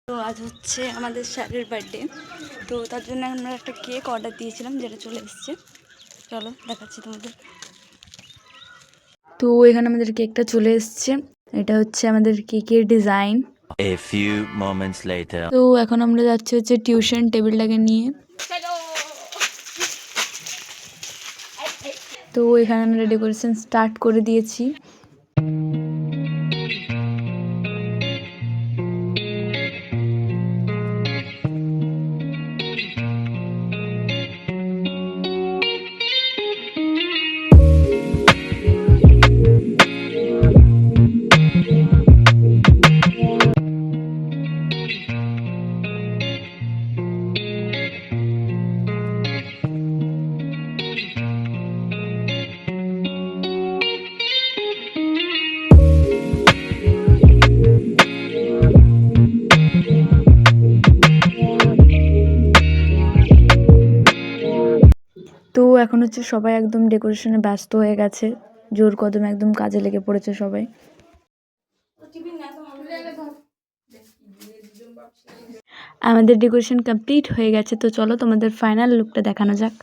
তো আজ হচ্ছে আমাদের স্যারের বার্থডে, তো তার জন্য আমরা একটা কেক অর্ডার দিয়েছিলাম যেটা চলে এসেছে। চলো দেখাচ্ছি তোমাদের। তো এখানে আমাদের কেকটা চলে এসেছে। এটা হচ্ছে আমাদের কেকের design. A few moments later. তো এখন আমরা যাচ্ছি হচ্ছে টিউশন টেবিলটাকে নিয়ে। তো এখানে আমরা ডেকোরেশন স্টার্ট করে দিয়েছি। তো এখন হচ্ছে সবাই একদম ডেকোরেশনে ব্যস্ত হয়ে গেছে, জোর কদমে একদম কাজে লেগে পড়েছে সবাই। আমাদের ডেকোরেশন কমপ্লিট হয়ে গেছে, তো চলো তোমাদের ফাইনাল লুকটা দেখানো যাক।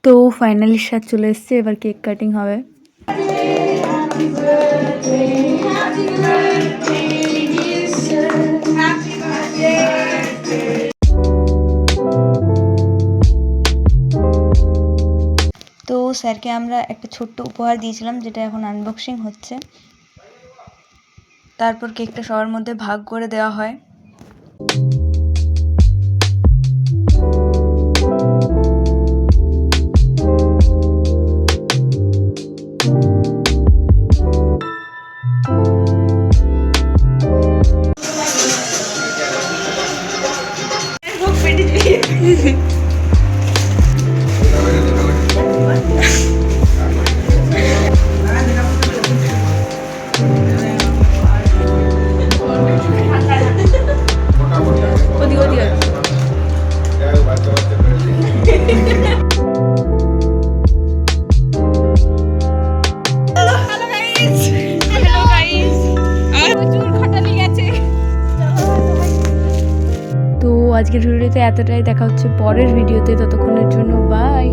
তো ফাইনালি স্বাদ চলে এসছে, এবার কেক কাটিং হবে। তো স্যারকে আমরা একটা ছোট্ট উপহার দিয়েছিলাম যেটা এখন আনবক্সিং হচ্ছে। তারপর কেকটা সবার মধ্যে ভাগ করে দেওয়া হয়। তো আজকের ভিডিওতে এতটাই, দেখা হচ্ছে পরের ভিডিওতে, ততক্ষণের জন্য বাই।